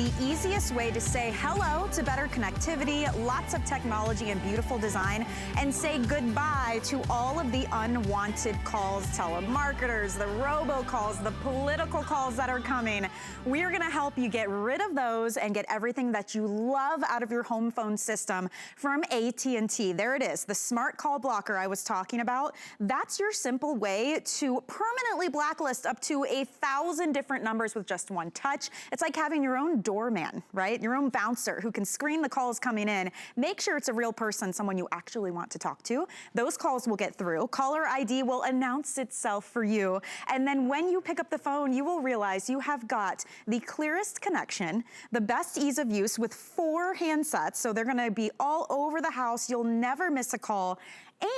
the easiest way to say hello to better connectivity, lots of technology and beautiful design, and say goodbye to all of the unwanted calls, telemarketers, the robocalls, the political calls that are coming. We're gonna help you get rid of those and get everything that you love out of your home phone system from AT&T. There it is, the smart call blocker I was talking about. That's your simple way to permanently blacklist up to 1,000 different numbers with just one touch. It's like having your own doorman, right? Your own bouncer who can screen the calls coming in. Make sure it's a real person, someone you actually want to talk to. Those calls will get through. Caller ID will announce itself for you. And then when you pick up the phone, you will realize you have got the clearest connection, the best ease of use with 4 handsets. So they're gonna be all over the house. You'll never miss a call.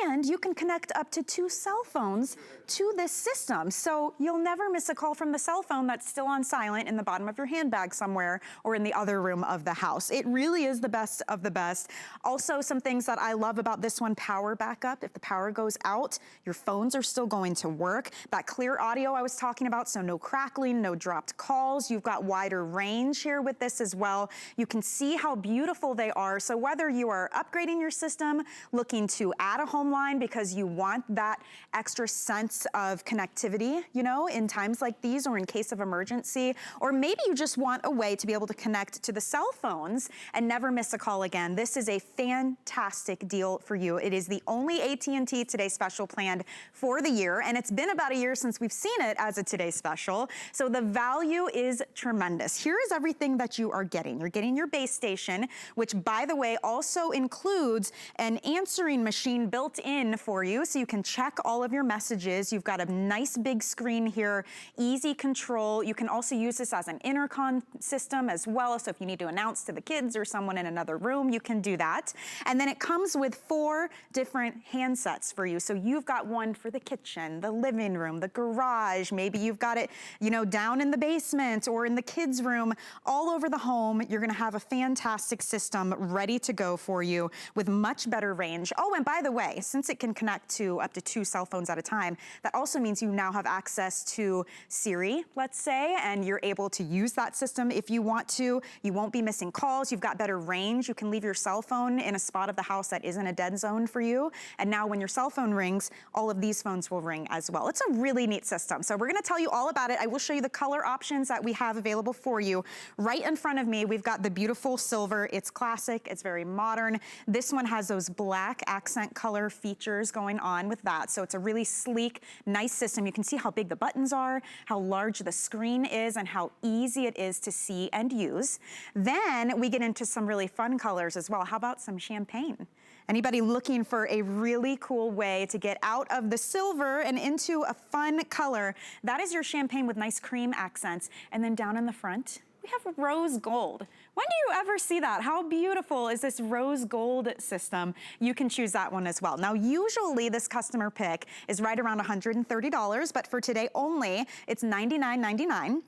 And you can connect up to 2 cell phones to this system. So you'll never miss a call from the cell phone that's still on silent in the bottom of your handbag somewhere or in the other room of the house. It really is the best of the best. Also, some things that I love about this one, power backup. If the power goes out, your phones are still going to work. That clear audio I was talking about, so no crackling, no dropped calls. You've got wider range here with this as well. You can see how beautiful they are. So whether you are upgrading your system, looking to add a home line because you want that extra sense of connectivity, you know, in times like these or in case of emergency, or maybe you just want a way to be able to connect to the cell phones and never miss a call again. This is a fantastic deal for you. It is the only AT&T Today Special planned for the year, and it's been about a year since we've seen it as a Today Special, so the value is tremendous. Here is everything that you are getting. You're getting your base station, which, by the way, also includes an answering machine built in for you, so you can check all of your messages. You've got a nice big screen here, easy control. You can also use this as an intercom system as well, so if you need to announce to the kids or someone in another room, you can do that. And then it comes with 4 different handsets for you. So you've got one for the kitchen, the living room, the garage, maybe you've got it, you know, down in the basement or in the kids' room, all over the home. You're gonna have a fantastic system ready to go for you with much better range. Oh, and by the way, since it can connect to up to 2 cell phones at a time, that also means you now have access to Siri, let's say, and you're able to use that system if you want to. You won't be missing calls. You've got better range. You can leave your cell phone in a spot of the house that isn't a dead zone for you. And now when your cell phone rings, all of these phones will ring as well. It's a really neat system. So we're gonna tell you all about it. I will show you the color options that we have available for you. Right in front of me, we've got the beautiful silver. It's classic, it's very modern. This one has those black accent color features going on with that. So it's a really sleek, nice system. You can see how big the buttons are, how large the screen is, and how easy it is to see and use. Then we get into some really fun colors as well. How about some champagne? Anybody looking for a really cool way to get out of the silver and into a fun color? That is your champagne with nice cream accents. And then down in the front, we have rose gold. When do you ever see that? How beautiful is this rose gold system? You can choose that one as well. Now, usually this customer pick is right around $130, but for today only, it's $99.99.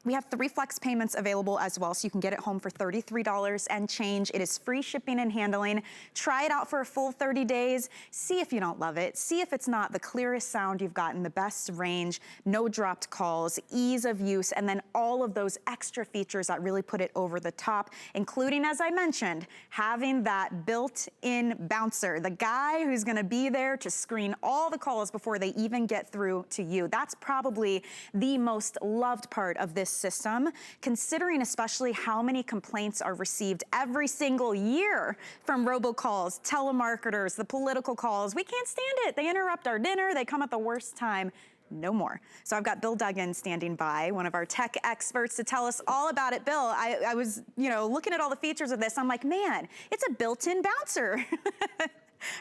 We have 3 flex payments available as well, so you can get it home for $33 and change. It is free shipping and handling. Try it out for a full 30 days. See if you don't love it. See if it's not the clearest sound you've gotten, the best range, no dropped calls, ease of use, and then all of those extra features that really put it over the top, including, as I mentioned, having that built-in bouncer, the guy who's gonna be there to screen all the calls before they even get through to you. That's probably the most loved part of this system, considering especially how many complaints are received every single year from robocalls, telemarketers, the political calls. We can't stand it. They interrupt our dinner. They come at the worst time. No more. So I've got Bill Duggan standing by, one of our tech experts, to tell us all about it. Bill, I was, you know, looking at all the features of this. I'm like, man, it's a built-in bouncer.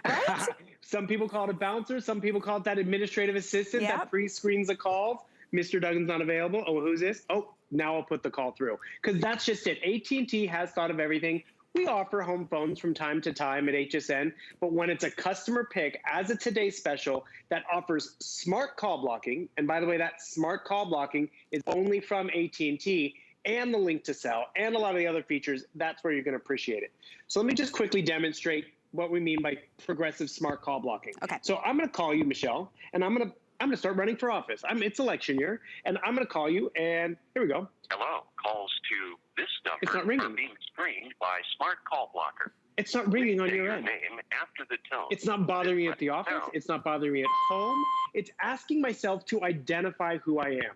Right? Some people call it a bouncer. Some people call it that administrative assistant that pre-screens the calls. Mr. Duggan's not available. Oh, who's this? Oh, now I'll put the call through. Because that's just it. AT&T has thought of everything. We offer home phones from time to time at HSN, but when it's a customer pick as a Today Special that offers smart call blocking, and by the way, that smart call blocking is only from AT&T, and the link to sell, and a lot of the other features, that's where you're going to appreciate it. So let me just quickly demonstrate what we mean by progressive smart call blocking. Okay. So I'm going to call you, Michelle, and I'm going to start running for office. It's election year, and I'm going to call you, and here we go. Hello, calls to this number It's not ringing. Being screened by smart call blocker. It's not ringing on Say your end. Name after the tone. It's not bothering me at the office. Pound. It's not bothering me at home. It's asking myself to identify who I am.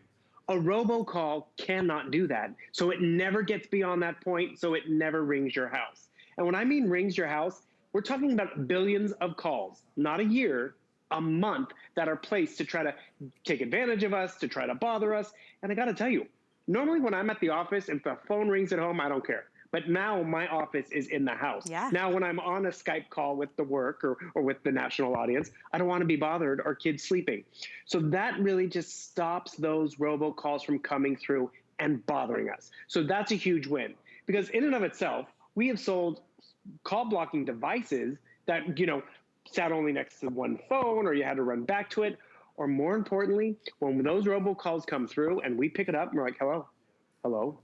A robocall cannot do that. So it never gets beyond that point, so it never rings your house. And when I mean rings your house, we're talking about billions of calls, not a year, a month, that are placed to try to take advantage of us, to try to bother us. And I got to tell you, normally when I'm at the office, if the phone rings at home, I don't care. But now my office is in the house. Yeah. Now when I'm on a Skype call with the work or with the national audience, I don't want to be bothered or kids sleeping. So that really just stops those robocalls from coming through and bothering us. So that's a huge win, because in and of itself, we have sold call blocking devices that, you know, sat only next to one phone, or you had to run back to it. Or more importantly, when those robocalls come through and we pick it up and we're like, hello, hello.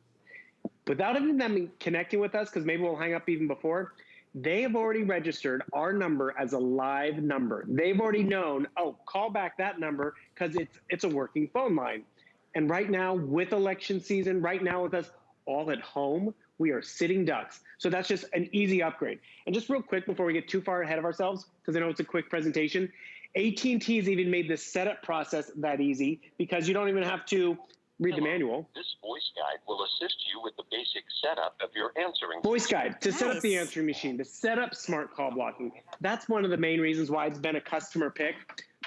Without even them connecting with us, because maybe we'll hang up even before, they have already registered our number as a live number. They've already known, oh, call back that number because it's a working phone line. And right now, with election season, right now with us all at home, we are sitting ducks. So that's just an easy upgrade. And just real quick before we get too far ahead of ourselves, because I know it's a quick presentation, AT&T has even made the setup process that easy, because you don't even have to read the manual. This voice guide will assist you with the basic setup of your answering. Voice guide to set up the Nice. answering machine, to set up smart call blocking. That's one of the main reasons why it's been a customer pick.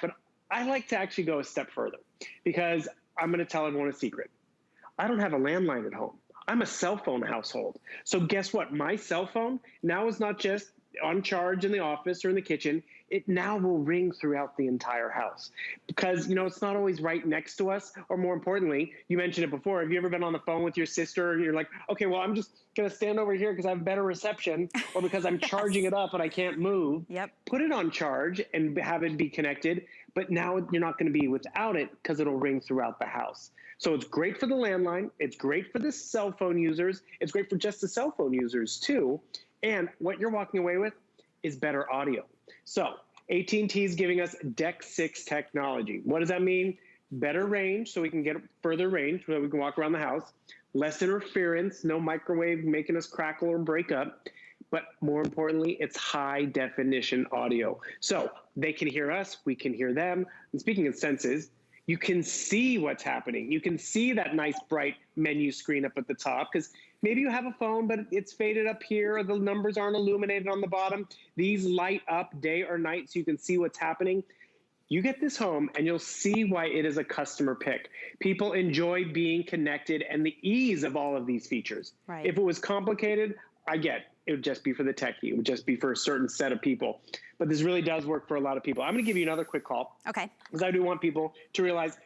But I like to actually go a step further, because I'm going to tell everyone a secret. I don't have a landline at home. I'm a cell phone household. So guess what? My cell phone now is not just on charge in the office or in the kitchen. It now will ring throughout the entire house, because, you know, it's not always right next to us. Or more importantly, you mentioned it before. Have you ever been on the phone with your sister and you're like, okay, well, I'm just going to stand over here because I have better reception, or because I'm charging it up and I can't move. Yep. Put it on charge and have it be connected. But now you're not going to be without it, because it'll ring throughout the house. So it's great for the landline. It's great for the cell phone users. It's great for just the cell phone users too. And what you're walking away with is better audio. So AT&T is giving us DEC 6 technology. What does that mean? Better range, so we can get further range, so we can walk around the house. Less interference, no microwave making us crackle or break up. But more importantly, it's high definition audio. So they can hear us, we can hear them. And speaking of senses, you can see what's happening. You can see that nice bright menu screen up at the top, because maybe you have a phone, but it's faded up here, or the numbers aren't illuminated on the bottom. These light up day or night so you can see what's happening. You get this home and you'll see why it is a customer pick. People enjoy being connected and the ease of all of these features. Right. If it was complicated, I get it would just be for the techie. It would just be for a certain set of people. But this really does work for a lot of people. I'm going to give you another quick call. Okay. Because I do want people to realize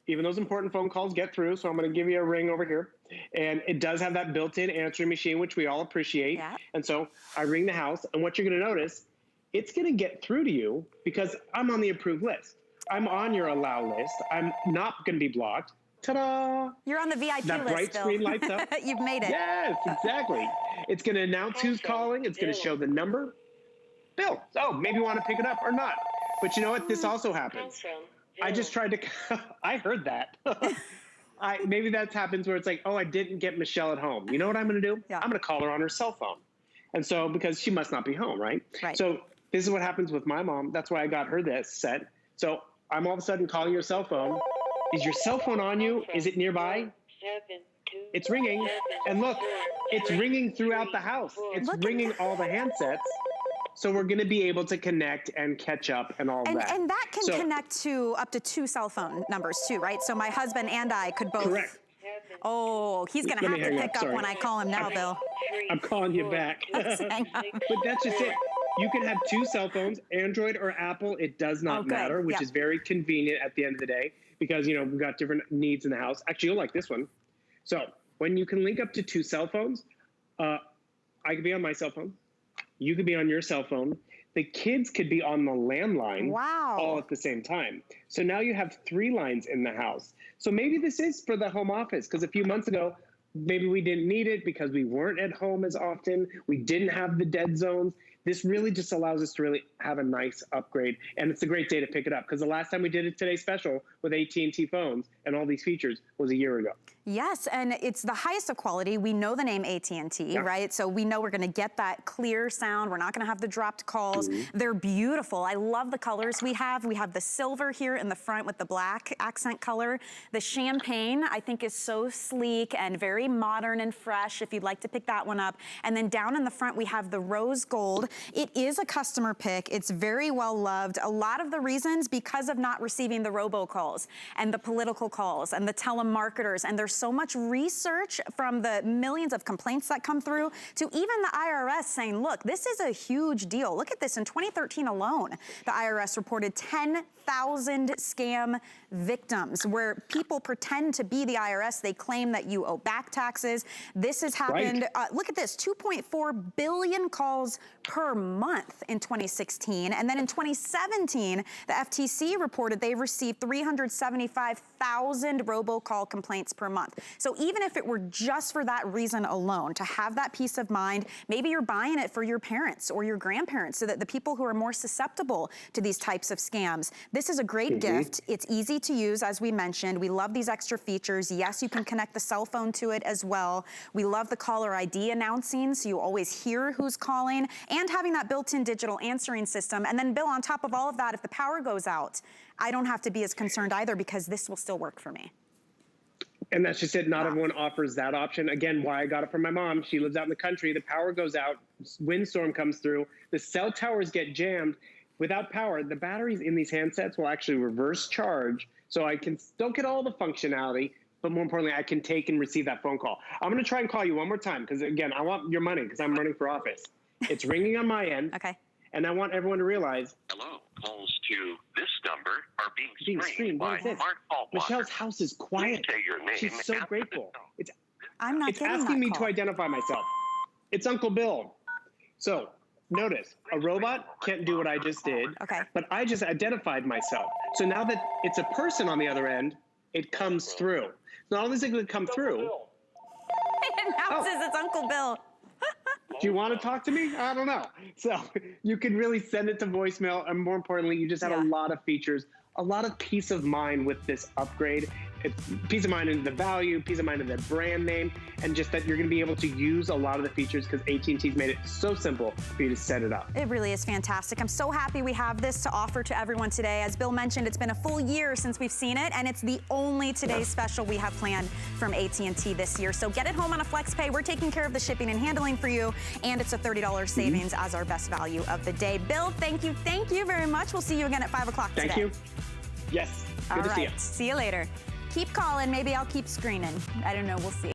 even those important phone calls get through. So I'm going to give you a ring over here. And it does have that built-in answering machine, which we all appreciate. Yeah. And so I ring the house. And what you're going to notice, it's going to get through to you because I'm on the approved list. I'm on your allow list. I'm not going to be blocked. Ta-da! You're on the VIP That list, bright Bill. screen lights up. You've made it. Yes, exactly. It's going to announce who's calling. It's going to show the number. Bill. Oh, maybe you want to pick it up or not. But you know what? This also happens. I just tried to. I heard that. Maybe that happens where it's like, oh, I didn't get Michelle at home. You know what I'm going to do? Yeah. I'm going to call her on her cell phone. And so, because she must not be home, right? Right. So this is what happens with my mom. That's why I got her this set. So I'm all of a sudden calling your cell phone. Is your cell phone on you? Is it nearby? It's ringing. And look, it's ringing throughout the house. It's ringing all the handsets. So we're going to be able to connect and catch up and all that. And that can connect to up to 2 cell phone numbers too, right? So my husband and I could both. Correct. Oh, he's going to have to pick up Sorry. when I call him now, Bill. I'm calling you back. Hang on. But that's just it. You can have 2 cell phones, Android or Apple. It does not matter, which is very convenient at the end of the day, because, you know, we've got different needs in the house. Actually, you'll like this one. So when you can link up to 2 cell phones, I could be on my cell phone. You could be on your cell phone. The kids could be on the landline all at the same time. So now you have 3 lines in the house. So maybe this is for the home office, because a few months ago, maybe we didn't need it because we weren't at home as often. We didn't have the dead zones. this really just allows us to really have a nice upgrade. And it's a great day to pick it up, because the last time we did a Today Special with AT&T phones and all these features was a year ago. Yes, and it's the highest of quality. We know the name AT&T, right? So we know we're gonna get that clear sound. We're not gonna have the dropped calls. They're beautiful. I love the colors we have. We have the silver here in the front with the black accent color. The champagne, I think, is so sleek and very modern and fresh, if you'd like to pick that one up. And then down in the front, we have the rose gold. It is a customer pick. It's very well loved. A lot of the reasons, because of not receiving the robocalls and the political calls and the telemarketers, and there's so much research from the millions of complaints that come through to even the IRS saying, look, this is a huge deal. Look at this, in 2013 alone, the IRS reported 10,000 scam victims where people pretend to be the IRS. They claim that you owe back taxes. This has happened. Look at this, 2.4 billion calls per month in 2016. And then in 2017, the FTC reported they received 375,000 robocall complaints per month. So even if it were just for that reason alone, to have that peace of mind, maybe you're buying it for your parents or your grandparents so that the people who are more susceptible to these types of scams, this is a great gift. It's easy to use, as we mentioned. We love these extra features. Yes, you can connect the cell phone to it as well. We love the caller ID announcing, so you always hear who's calling, and having that built-in digital answering system. And then, Bill, on top of all of that, if the power goes out, I don't have to be as concerned either, because this will still work for me. And that's just it. Not everyone offers that option. Again, why I got it from my mom. She lives out in the country. The power goes out. Windstorm comes through. The cell towers get jammed. Without power, the batteries in these handsets will actually reverse charge. So I can still get all the functionality, but more importantly, I can take and receive that phone call. I'm going to try and call you one more time, because, again, I want your money, because I'm running for office. It's ringing on my end. Okay. And I want everyone to realize. Hello, calls to this number are being screened by What is this? Smart Call Michelle's house is quiet. Please say your name. She's so grateful. It's Asking me to identify myself. It's Uncle Bill. So notice, a robot can't do what I just did. Okay. But I just identified myself. So now that it's a person on the other end, it comes through. Not only is it going to come through. It announces it's Uncle Bill. Do you want to talk to me? I don't know. So you can really send it to voicemail. And more importantly, you just have a lot of features, a lot of peace of mind with this upgrade. It's peace of mind in the value, peace of mind in the brand name, and just that you're going to be able to use a lot of the features, because AT&T's made it so simple for you to set it up. It really is fantastic. I'm so happy we have this to offer to everyone today. As Bill mentioned, it's been a full year since we've seen it, and it's the only Today's Special we have planned from AT&T this year. So get it home on a flex pay. We're taking care of the shipping and handling for you, and it's a $30 savings as our best value of the day. Bill, thank you very much. We'll see you again at 5 o'clock today. Thank you. Yes, good to see you. See you later. Keep calling. Maybe I'll keep screening. I don't know. We'll see.